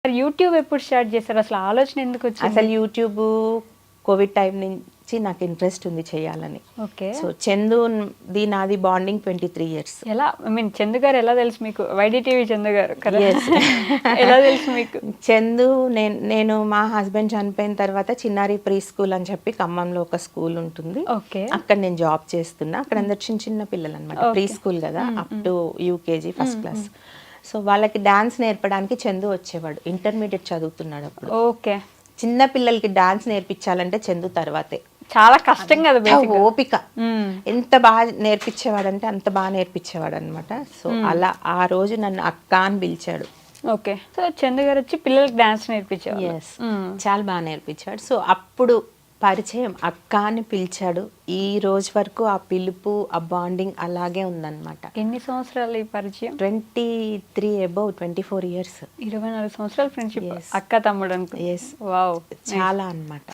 మరి యూట్యూబ్ ఎప్పుడు స్టార్ట్ చేశారు? అసలు ఆలోచన ఎందుకు వచ్చింది? అసలు యూట్యూబ్ కోవిడ్ టైం నుంచి నాకు ఇంట్రెస్ట్ ఉంది చేయాలని. ఓకే. సో నాది బాండింగ్ 23 years. ఎలా చందు గారు ఎలా తెలుసు మీకు? వైడిటీవీ చందు గారు కదా? Yes. ఎలా తెలుసు మీకు? చందు నేను మా హస్బెండ్ చనిపోయిన తర్వాత చిన్నారి ప్రీ స్కూల్ అని చెప్పి ఖమ్మంలో ఒక స్కూల్ ఉంటుంది. ఓకే. అక్కడ నేను జాబ్ చేస్తున్నా. అక్కడ అందరు చిన్న చిన్న పిల్లలు అనమాట. ప్రీ స్కూల్ కదా, up to UKG first class. So వాళ్ళకి డాన్స్ నేర్పడానికి చందు వచ్చేవాడు. ఇంటర్మీడియట్ చదువుతున్నాడు అప్పుడు. ఓకే. చిన్న పిల్లలకి డాన్స్ నేర్పించాలంటే చందు తర్వాతే. చాలా కష్టం కదా, ఓపిక. ఎంత బాగా నేర్పించేవాడంటే అంత బాగా నేర్పించేవాడు అనమాట. సో అలా ఆ రోజు నన్ను అక్క అని పిలిచాడు. ఓకే. సో చందు గారు వచ్చి పిల్లలకి డాన్స్ నేర్పించారు. ఎస్, చాలా బాగా నేర్పించాడు. సో అప్పుడు పరిచయం, అక్క అని పిలిచాడు. ఈ రోజు వరకు ఆ పిలుపు, ఆ బాండింగ్ అలాగే ఉందన్నమాట. ఎన్ని సంవత్సరాలు ఈ పరిచయం? 23 above 24 years. 24 సంవత్సరాల ఫ్రెండ్షిప్. అక్క తమ్ముడు అనుకో. ఎస్, వావ్, చాలా అన్నమాట.